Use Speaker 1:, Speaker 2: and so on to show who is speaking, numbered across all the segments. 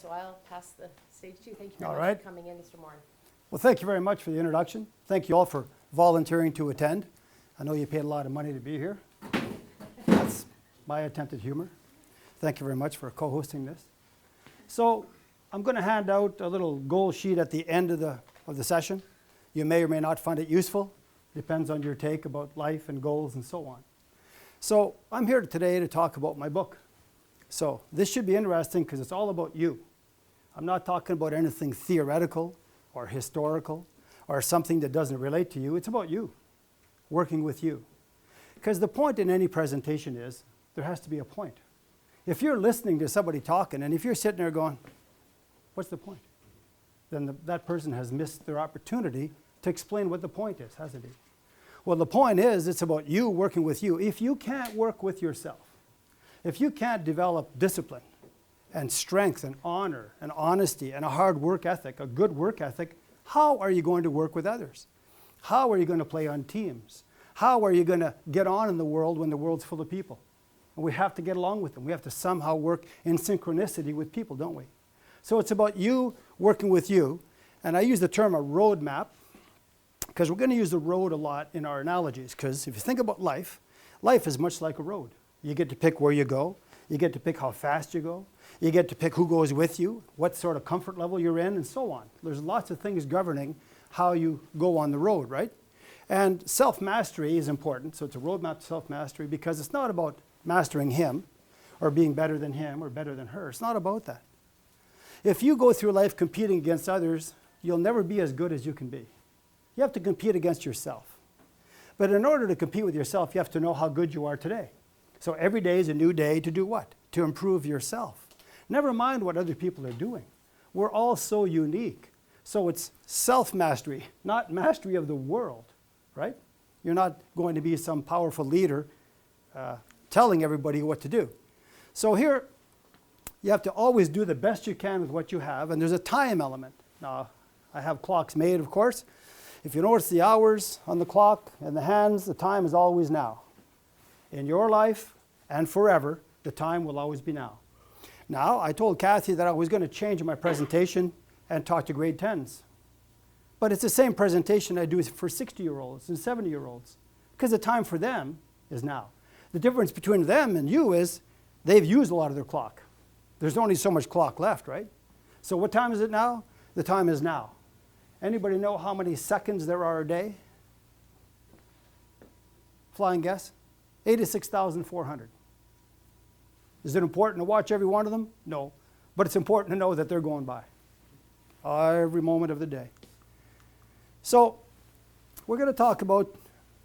Speaker 1: So I'll pass the stage to you. Thank you very
Speaker 2: All
Speaker 1: much
Speaker 2: right.
Speaker 1: for coming in, Mr. Morin.
Speaker 2: Well, thank you very much for the introduction. Thank you all for volunteering to attend. I know you paid a lot of money to be here. That's my attempt at humor. Thank you very much for co-hosting this. So I'm going to hand out a little goal sheet at the end of the session. You may or may not find it useful. Depends on your take about life and goals and so on. So I'm here today to talk about my book. So this should be interesting because it's all about you. I'm not talking about anything theoretical or historical or something that doesn't relate to you. It's about you, working with you. Because the point in any presentation is there has to be a point. If you're listening to somebody talking and if you're sitting there going, what's the point? Then that person has missed their opportunity to explain what the point is, hasn't he? Well, the point is it's about you working with you. If you can't work with yourself, if you can't develop discipline and strength and honor and honesty and a hard work ethic, a good work ethic, how are you going to work with others? How are you going to play on teams? How are you going to get on in the world when the world's full of people? And we have to get along with them. We have to somehow work in synchronicity with people, don't we? So it's about you working with you. And I use the term a roadmap because we're going to use the road a lot in our analogies. Because if you think about life, life is much like a road. You get to pick where you go. You get to pick how fast you go. You get to pick who goes with you, what sort of comfort level you're in, and so on. There's lots of things governing how you go on the road, right? And self-mastery is important. So it's a roadmap to self-mastery because it's not about mastering him or being better than him or better than her. It's not about that. If you go through life competing against others, you'll never be as good as you can be. You have to compete against yourself. But in order to compete with yourself, you have to know how good you are today. So every day is a new day to do what? To improve yourself. Never mind what other people are doing. We're all so unique. So it's self-mastery, not mastery of the world, right? You're not going to be some powerful leader telling everybody what to do. So here, you have to always do the best you can with what you have, and there's a time element. Now, I have clocks made, of course. If you notice the hours on the clock and the hands, the time is always now. In your life and forever, the time will always be now. Now, I told Kathy that I was going to change my presentation and talk to grade 10s. But it's the same presentation I do for 60-year-olds and 70-year-olds because the time for them is now. The difference between them and you is they've used a lot of their clock. There's only so much clock left, right? So what time is it now? The time is now. Anybody know how many seconds there are a day? Flying guess? 86,400. Is it important to watch every one of them? No. But it's important to know that they're going by every moment of the day. So we're going to talk about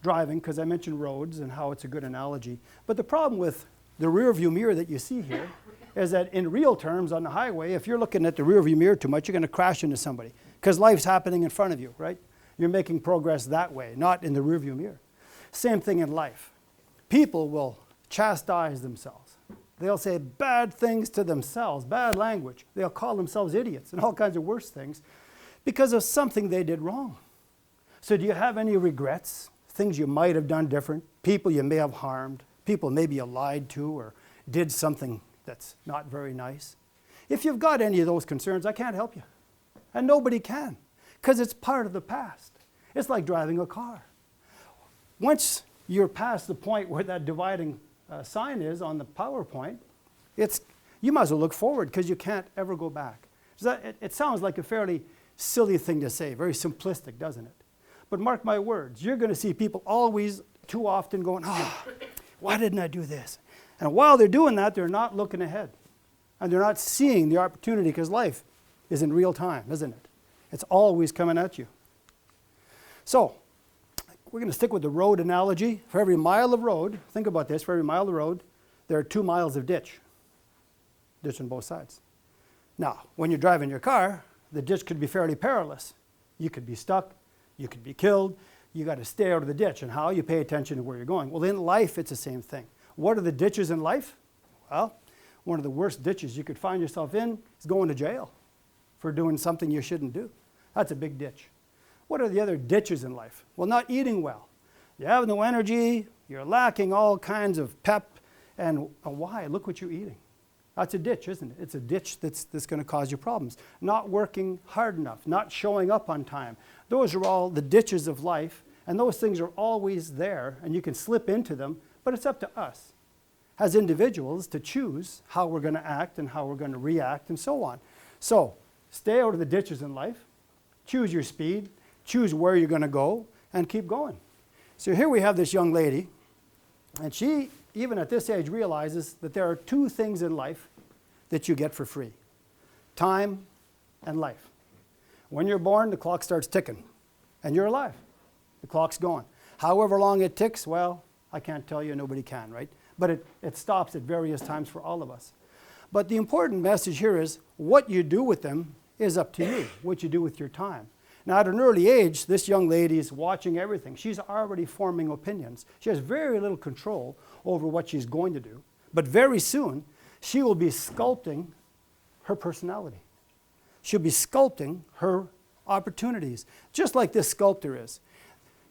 Speaker 2: driving because I mentioned roads and how it's a good analogy. But the problem with the rear view mirror that you see here is that in real terms on the highway, if you're looking at the rear view mirror too much, you're going to crash into somebody because life's happening in front of you, right? You're making progress that way, not in the rear view mirror. Same thing in life. People will chastise themselves. They'll say bad things to themselves, bad language. They'll call themselves idiots and all kinds of worse things because of something they did wrong. So do you have any regrets? Things you might have done different? People you may have harmed? People maybe you lied to or did something that's not very nice? If you've got any of those concerns, I can't help you. And nobody can because it's part of the past. It's like driving a car. Once you're past the point where that dividing sign is on the PowerPoint, you might as well look forward because you can't ever go back. So it sounds like a fairly silly thing to say, very simplistic, doesn't it? But mark my words, you're going to see people always too often going, oh, why didn't I do this? And while they're doing that, they're not looking ahead. And they're not seeing the opportunity because life is in real time, isn't it? It's always coming at you. So we're going to stick with the road analogy. For every mile of road, think about this, for every mile of road, there are 2 miles of ditch. Ditch on both sides. Now, when you're driving your car, the ditch could be fairly perilous. You could be stuck. You could be killed. You got to stay out of the ditch. And how? You pay attention to where you're going. Well, in life, it's the same thing. What are the ditches in life? Well, one of the worst ditches you could find yourself in is going to jail for doing something you shouldn't do. That's a big ditch. What are the other ditches in life? Well, not eating well. You have no energy. You're lacking all kinds of pep. And why? Look what you're eating. That's a ditch, isn't it? It's a ditch that's going to cause you problems. Not working hard enough, not showing up on time. Those are all the ditches of life, and those things are always there, and you can slip into them, but it's up to us as individuals to choose how we're going to act and how we're going to react and so on. So stay out of the ditches in life, choose your speed, choose where you're going to go, and keep going. So here we have this young lady, and she, even at this age, realizes that there are two things in life that you get for free: time and life. When you're born, the clock starts ticking, and you're alive. The clock's going. However long it ticks, well, I can't tell you, nobody can, right? But it stops at various times for all of us. But the important message here is what you do with them is up to you, what you do with your time. Now, at an early age, this young lady is watching everything. She's already forming opinions. She has very little control over what she's going to do. But very soon, she will be sculpting her personality. She'll be sculpting her opportunities, just like this sculptor is.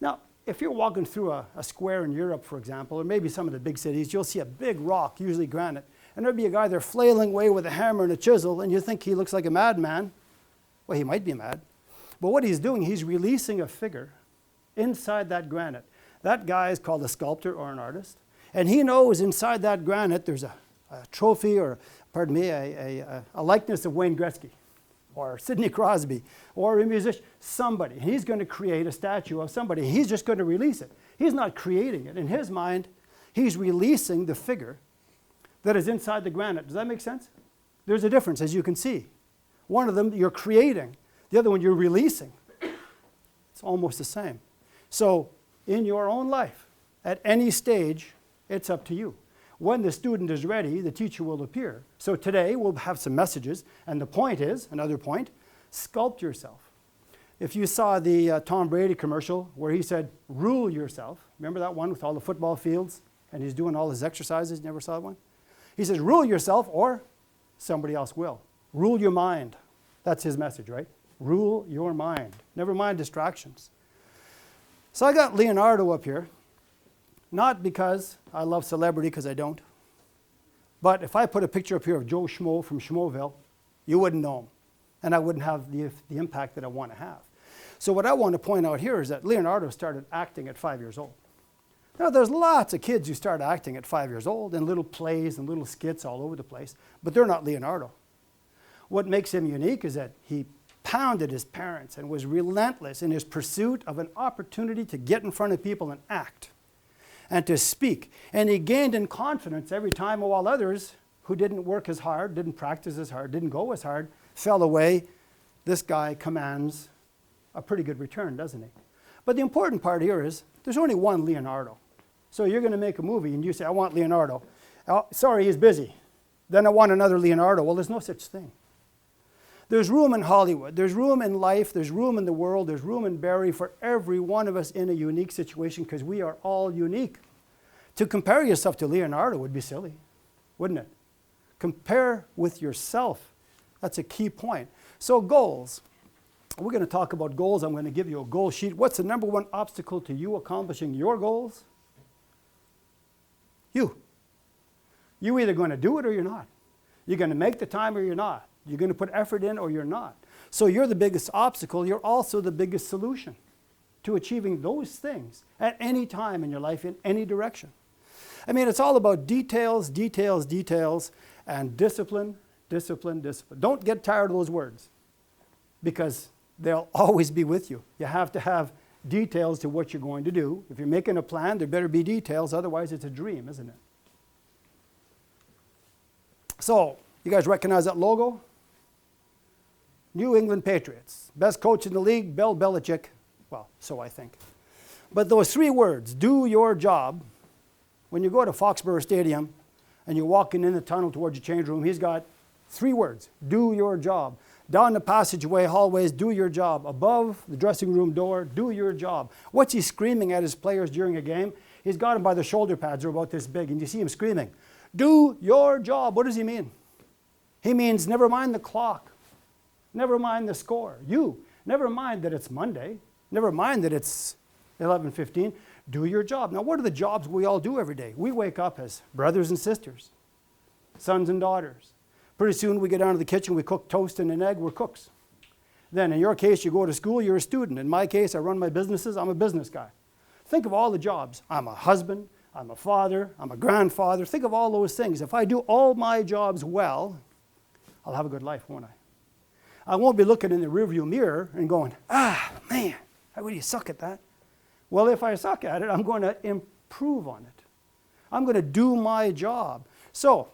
Speaker 2: Now, if you're walking through a square in Europe, for example, or maybe some of the big cities, you'll see a big rock, usually granite, and there'll be a guy there flailing away with a hammer and a chisel, and you think he looks like a madman. Well, he might be mad. But what he's doing, he's releasing a figure inside that granite. That guy is called a sculptor or an artist, and he knows inside that granite there's a trophy or, pardon me, a likeness of Wayne Gretzky or Sidney Crosby or a musician, somebody. He's going to create a statue of somebody. He's just going to release it. He's not creating it. In his mind, he's releasing the figure that is inside the granite. Does that make sense? There's a difference, as you can see. One of them you're creating. The other one you're releasing. It's almost the same. So in your own life, at any stage, it's up to you. When the student is ready, the teacher will appear. So today we'll have some messages, and the point is, another point, sculpt yourself. If you saw the Tom Brady commercial where he said, rule yourself, remember that one with all the football fields, and he's doing all his exercises, you never saw that one? He says, rule yourself or somebody else will. Rule your mind. That's his message, right? Rule your mind. Never mind distractions. So I got Leonardo up here, not because I love celebrity, because I don't. But if I put a picture up here of Joe Schmo from Schmoville, you wouldn't know him. And I wouldn't have the impact that I want to have. So what I want to point out here is that Leonardo started acting at 5 years old. Now, there's lots of kids who start acting at 5 years old in little plays and little skits all over the place, but they're not Leonardo. What makes him unique is that he pounded his parents and was relentless in his pursuit of an opportunity to get in front of people and act and to speak. And he gained in confidence every time, while others who didn't work as hard, didn't practice as hard, didn't go as hard, fell away. This guy commands a pretty good return, doesn't he? But the important part here is there's only one Leonardo. So you're going to make a movie and you say, I want Leonardo. Oh, sorry, he's busy. Then I want another Leonardo. Well, there's no such thing. There's room in Hollywood, there's room in life, there's room in the world, there's room in Barrie for every one of us in a unique situation, because we are all unique. To compare yourself to Leonardo would be silly, wouldn't it? Compare with yourself. That's a key point. So goals. We're going to talk about goals. I'm going to give you a goal sheet. What's the number one obstacle to you accomplishing your goals? You. You're either going to do it or you're not. You're going to make the time or you're not. You're going to put effort in or you're not. So you're the biggest obstacle. You're also the biggest solution to achieving those things at any time in your life, in any direction. I mean, it's all about details, details, details, and discipline, discipline, discipline. Don't get tired of those words, because they'll always be with you. You have to have details to what you're going to do. If you're making a plan, there better be details. Otherwise, it's a dream, isn't it? So, you guys recognize that logo? New England Patriots. Best coach in the league, Bill Belichick. Well, so I think. But those three words, do your job. When you go to Foxborough Stadium and you're walking in the tunnel towards your change room, he's got three words, do your job. Down the passageway, hallways, do your job. Above the dressing room door, do your job. What's he screaming at his players during a game? He's got them by the shoulder pads, they're about this big, and you see him screaming, do your job. What does he mean? He means never mind the clock. Never mind the score. You, never mind that it's Monday. Never mind that it's 11:15. Do your job. Now, what are the jobs we all do every day? We wake up as brothers and sisters. sons and daughters. Pretty soon we get down to the kitchen, we cook toast and an egg, we're cooks. Then in your case, you go to school, you're a student. In my case, I run my businesses, I'm a business guy. Think of all the jobs. I'm a husband, I'm a father, I'm a grandfather. Think of all those things. If I do all my jobs well, I'll have a good life, won't I? I won't be looking in the rearview mirror and going, man, I really suck at that. Well, if I suck at it, I'm going to improve on it. I'm going to do my job. So,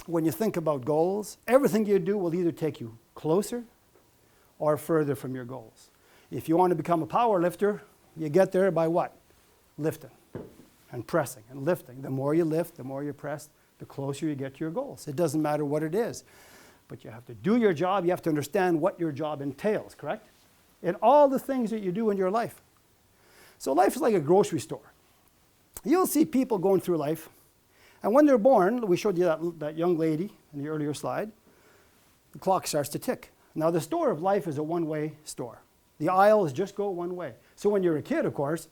Speaker 2: when you think about goals, everything you do will either take you closer or further from your goals. If you want to become a power lifter, you get there by what? Lifting and pressing and lifting. The more you lift, the more you press, the closer you get to your goals. It doesn't matter what it is. But you have to do your job. You have to understand what your job entails, correct? In all the things that you do in your life. So life is like a grocery store. You'll see people going through life, and when they're born, we showed you that young lady in the earlier slide, the clock starts to tick. Now the store of life is a one-way store. The aisles just go one way. So when you're a kid, of course,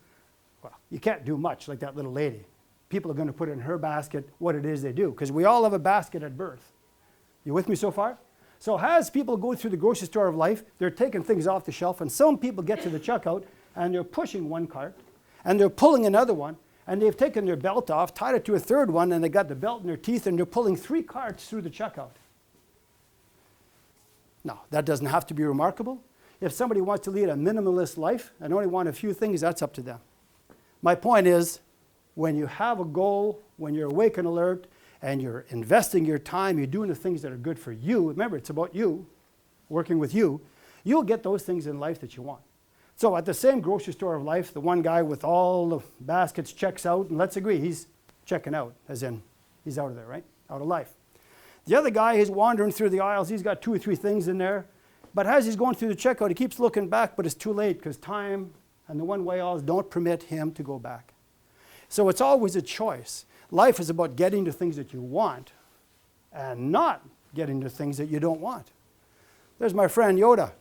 Speaker 2: well, you can't do much like that little lady. People are going to put in her basket what it is they do, because we all have a basket at birth. You with me so far? So as people go through the grocery store of life, they're taking things off the shelf, and some people get to the checkout, and they're pushing one cart, and they're pulling another one, and they've taken their belt off, tied it to a third one, and they got the belt in their teeth, and they're pulling 3 carts through the checkout. Now, that doesn't have to be remarkable. If somebody wants to lead a minimalist life and only want a few things, that's up to them. My point is, when you have a goal, when you're awake and alert, and you're investing your time, you're doing the things that are good for you, remember, it's about you, working with you, you'll get those things in life that you want. So at the same grocery store of life, the one guy with all the baskets checks out, and let's agree, he's checking out, as in he's out of there, right? Out of life. The other guy is wandering through the aisles, he's got 2 or 3 things in there, but as he's going through the checkout, he keeps looking back, but it's too late because time and the one-way aisles don't permit him to go back. So it's always a choice. Life is about getting to things that you want and not getting to things that you don't want. There's my friend Yoda.